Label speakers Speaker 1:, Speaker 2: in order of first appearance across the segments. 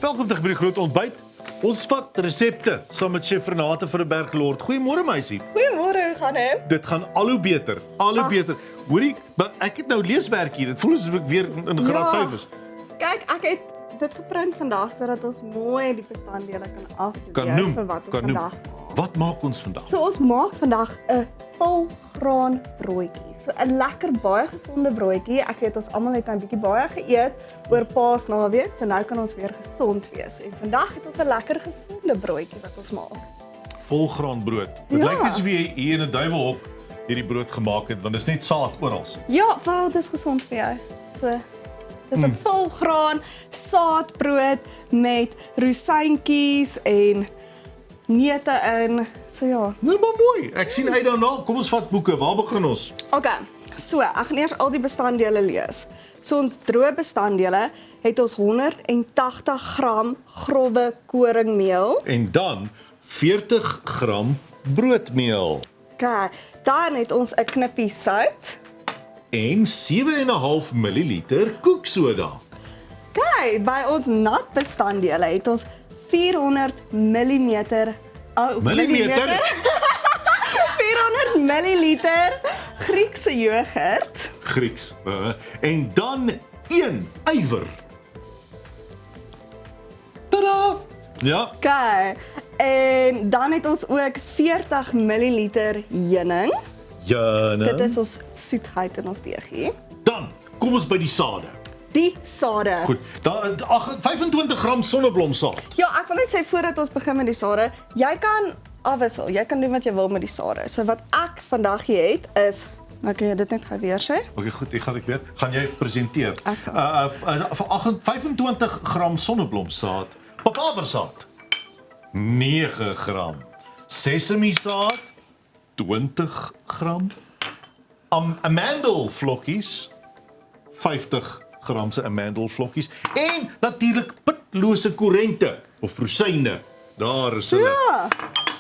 Speaker 1: Welkom terug by die groot ontbyt. Ons vat resepte saam met chef Renate van der Berg Lord. Goeiemôre meisie.
Speaker 2: Goeiemôre, hoe gaan dit?
Speaker 1: Dit gaan al hoe beter, beter. Hoorie, maar ek het nou leeswerk hier. Dit voel asof ek weer in graad 5 is.
Speaker 2: Kyk, ek het dit geprint vandag sodat ons mooi die bestanddele kan aflees vir wat ons vandag maak.
Speaker 1: Wat maak ons vandag?
Speaker 2: So ons maak vandag 'n volgraan broodjie. So 'n lekker baie gesonde broodjie. Ek weet ons almal het 'n bietjie baie geëet oor Paasnaweek, so nou kan ons weer gesond wees. En vandag het ons 'n lekker gesonde broodjie wat ons maak.
Speaker 1: Volgraanbrood. Dit
Speaker 2: Ja.
Speaker 1: lyk asof jy hier in 'n duiwelhok hierdie brood gemaak het, want dit is net saad oral.
Speaker 2: Ja, wel, dis gesond vir jou. So dis 'n volgraan saadbrood met rosientjies en neute in. So ja.
Speaker 1: Nou maar mooi. Ek sien uit daarna. Kom ons vat boeke. Waar begin ons?
Speaker 2: Okay. So, ek gaan eers al die bestanddele lees. So ons droë bestanddele het ons 180 gram grouwe koringmeel.
Speaker 1: En dan 40 gram broodmeel
Speaker 2: Okay. Dan het ons 'n knippie sout.
Speaker 1: en 7,5 ml koeksoda.
Speaker 2: Okay, by ons nat bestanddele het ons 400 millimeter 400 milliliter Griekse yoghurt.
Speaker 1: Grieks. En dan 1 ywer. Tada! Ja,
Speaker 2: Okay. En dan het ons ook 40 milliliter heuning. Dit is ons soetheid in ons deegie.
Speaker 1: Dan kom ons by die sade.
Speaker 2: Die sade.
Speaker 1: Goed. Dan 25 gram sonneblomsaad.
Speaker 2: Ja, ek wil net sê voordat ons begin met die sade, jy kan afwissel. Jy kan doen wat jy wil met die sade. So wat ek vandag hier het is, nou kan jy dit net gou weer sê.
Speaker 1: Okay, goed, ek gaan weet. Gaan jy presenteer?
Speaker 2: Ek sal.
Speaker 1: Vir 25 gram sonneblomsaad, papaversaad 9 gram, sesamisaad 20 gram, amandelvlokkies 50 gram se amandelvlokkies en natuurlik pitlose korente of rosyne. Daar is hulle.
Speaker 2: Ja.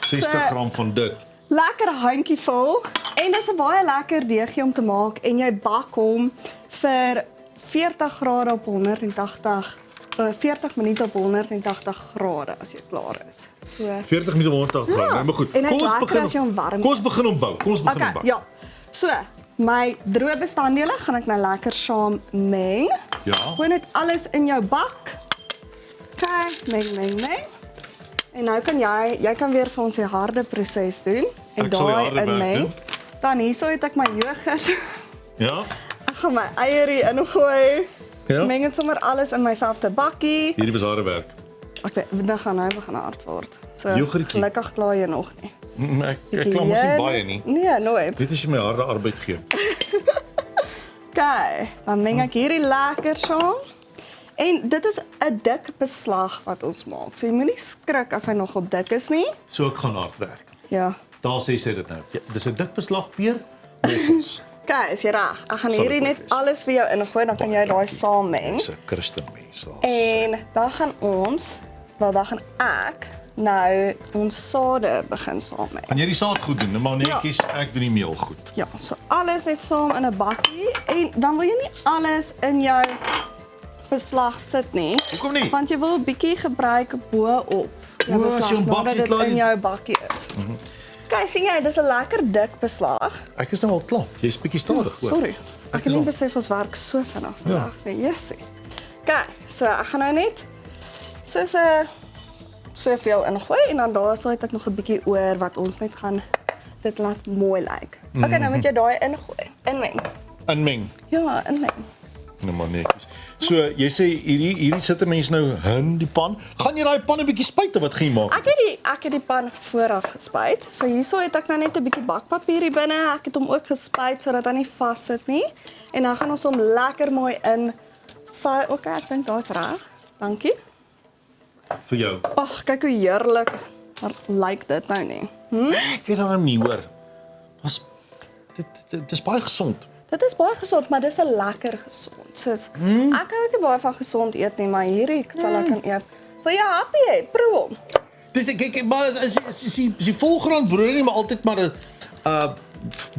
Speaker 1: 60 gram van dit.
Speaker 2: Lekker handjie vol en dis 'n baie lekker deegie om te maak en jy bak hom vir 40 grade op 180 40 minute op 180 grade as jy klaar is. So
Speaker 1: 40 minute 180 gram.
Speaker 2: Ja,
Speaker 1: Nou, maar goed.
Speaker 2: en hy's
Speaker 1: Kom ons
Speaker 2: lekker
Speaker 1: begin.
Speaker 2: as jy hom warm
Speaker 1: Kom ons begin opbou. Kom ons begin
Speaker 2: okay,
Speaker 1: opbou.
Speaker 2: ja. So, my droë bestanddele gaan ek nou lekker saam meng.
Speaker 1: Ja.
Speaker 2: Gooi net alles in jou bak. Okay, meng. En nou kan jy kan weer vir ons die harde proses doen en
Speaker 1: Ek sal die
Speaker 2: daai
Speaker 1: harde werk
Speaker 2: inmeng.
Speaker 1: doen.
Speaker 2: Dan hierso het ek my yoghurt.
Speaker 1: Ja.
Speaker 2: Ek gaan my eierie ingooi.
Speaker 1: Ja.
Speaker 2: Meng dit sommer alles in myselfde bakkie.
Speaker 1: Hierdie was harde werk.
Speaker 2: Okay, dan gaan nou begin hard word. So
Speaker 1: Yoghurtjie.
Speaker 2: gelukkig klaar jy nog nie.
Speaker 1: Ek kla mos nie baie nie.
Speaker 2: Nee, nooit.
Speaker 1: Dit is jy my harde arbeid gee.
Speaker 2: Okay, dan meng ek hierdie lekker saam. En dit is 'n dik beslag wat ons maak. So jy moenie skrik as hy nogal dik is nie.
Speaker 1: So ek gaan hard werk.
Speaker 2: Ja.
Speaker 1: Daar sê sy dit nou. Ja, dis 'n dik beslag peer, mossels.
Speaker 2: Okay, is jy reg? Ek gaan
Speaker 1: Sal
Speaker 2: hierdie
Speaker 1: dit
Speaker 2: net
Speaker 1: wees.
Speaker 2: alles vir jou ingooi, dan kan jy daai saam meng.
Speaker 1: Dis 'n Christen mens.
Speaker 2: En dan gaan ons, dan gaan ek nou ons sade begin saam meng.
Speaker 1: Gaan jy die saad goed doen? Maar netjies, ek doen die meel goed.
Speaker 2: Ja, so alles net saam in 'n bakkie en dan wil jy nie alles in jou beslag sit nie.
Speaker 1: Hoekom nie?
Speaker 2: Want jy wil 'n bietjie gebruik bo-op jou
Speaker 1: O, as
Speaker 2: beslag
Speaker 1: jy 'n
Speaker 2: nadat
Speaker 1: bakkie
Speaker 2: dit
Speaker 1: klaar
Speaker 2: in
Speaker 1: het.
Speaker 2: jou bakkie is. Kyk, sien jy, dis 'n lekker dik beslag.
Speaker 1: Ek is nou al klaar. Jy's bietjie stadig hoor.
Speaker 2: Sorry. Ek
Speaker 1: is
Speaker 2: het nie
Speaker 1: al-
Speaker 2: besef ons werk so vinnig vandag nie. Jessie. Kyk, so ek gaan nou net soos soveel ingooi en dan daarso het ek nog 'n bietjie oor wat ons net gaan dit laat mooi lyk. Okay, nou moet jy daai ingooi. Inmeng.
Speaker 1: Inmeng.
Speaker 2: Ja, inmeng.
Speaker 1: Nou maar netjies. So jy sê hierdie sit 'n mens nou in die pan. Gaan jy daai pan 'n bietjie spuit of wat gaan jy maak?
Speaker 2: Ek het die pan vooraf gespuit. So hierso het ek nou net 'n bietjie bakpapier hier binne. Ek het hom ook gespuit sodat hy nie vas sit nie. En dan gaan ons hom lekker mooi in okay, ek dink daar's reg. Dankie.
Speaker 1: Vir jou.
Speaker 2: Ag, kyk hoe heerlik lyk dit nou nie.
Speaker 1: Ek weet dan nie hoor. Dit is baie gesond.
Speaker 2: Dit is baie gesond, maar dis 'n lekker gesond. Soos ek hou ook nie baie van gesond eet nie, maar hierdie sal ek kan eet. Wil jy happy hê? Proe hom.
Speaker 1: Dis kyk maar is die volgraan brood nie maar altyd maar 'n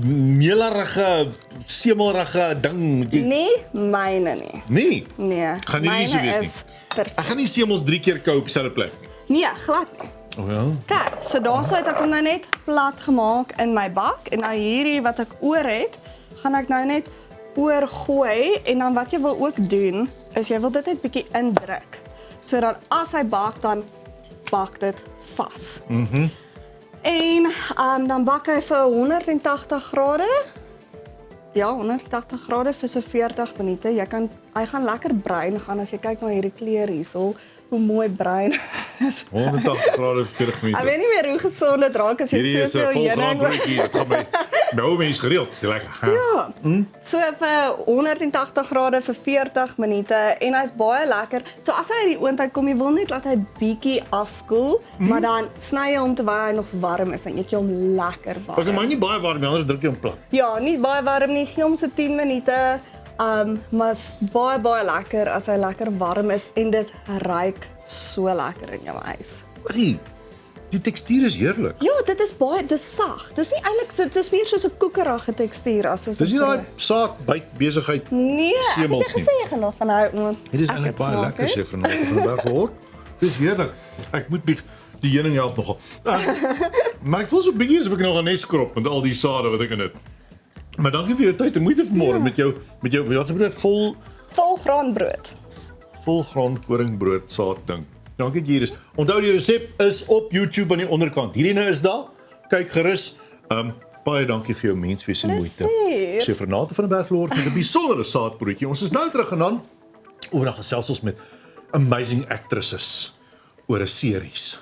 Speaker 1: meelerige, semelrige ding.
Speaker 2: Nee, myne nie.
Speaker 1: Nee.
Speaker 2: Nee.
Speaker 1: Gaan nie so wees nie.
Speaker 2: Perfek.
Speaker 1: Ek gaan nie semels 3 keer kou op dieselfde plek nie.
Speaker 2: Nee, glad nie.
Speaker 1: Oh ja.
Speaker 2: Kyk, so daarso het ek hom nou net plat gemaak in my bak en nou hierdie wat ek oor het, gaan ek nou net oorgooi en dan wat jy wil ook doen, is jy wil dit net bietjie indruk. Sodat as hy bak dan bak dit vas. En dan bak hy vir 180 grade. Ja, 180 grade vir so 40 minute. Hy gaan lekker bruin gaan as jy kyk na hierdie kleur hierso, hoe mooi bruin is.
Speaker 1: 180 grade vir 40 minute.
Speaker 2: Ek weet nie meer hoe gesond dit raak as jy
Speaker 1: Hierdie is 'n
Speaker 2: soveel
Speaker 1: volgraan
Speaker 2: heuning.
Speaker 1: broodjie. Dit gaan my ou mens gereeld. Dis lekker.
Speaker 2: Ja. So vir 180 grade vir 40 minute en hy's baie lekker. So as hy uit die oond uitkom, jy wil net laat hy bietjie afkoel, maar dan sny jy hom terwyl hy nog warm is en eet jy hom lekker
Speaker 1: Ek
Speaker 2: warm.
Speaker 1: maak nie baie warm nie, anders druk jy hom plat.
Speaker 2: Ja, nie baie warm nie, gee hom so 10 minute. Maar is baie lekker as hy lekker warm is en dit ruik so lekker in jou huis.
Speaker 1: Die tekstuur is heerlik.
Speaker 2: Ja, dis sag. Dis nie eintlik so, dit is meer soos 'n koekerige tekstuur as soos 'n
Speaker 1: Dis nie daai
Speaker 2: brood.
Speaker 1: saakbyt besigheid.
Speaker 2: Nee, ek het
Speaker 1: semels
Speaker 2: nie
Speaker 1: nie.
Speaker 2: gesê jy gaan nog van hou.
Speaker 1: Hierdie is eintlik baie lekker sê van die berg hoor. Dis heerlik. Ek moet die heuning help nogal. Maar ek voel so bietjie asof ek nog 'n nes krop met al die sade wat ek in het. Maar dankie vir jou tyd en moeite vanmôre met jou wat se brood
Speaker 2: Volgraanbrood.
Speaker 1: volgraan koringbrood saad ding. Dankie dat jy hier is. Onthou die resep is op YouTube aan die onderkant. Hierdie nou is daar. Kyk gerus. Baie dankie vir jou menswees en moeite.
Speaker 2: Plesier.
Speaker 1: Sê Renate van der Berg Lord met 'n besondere saadbroodjie. Ons is nou terug en dan oor dan gesels ons met amazing actresses oor 'n series.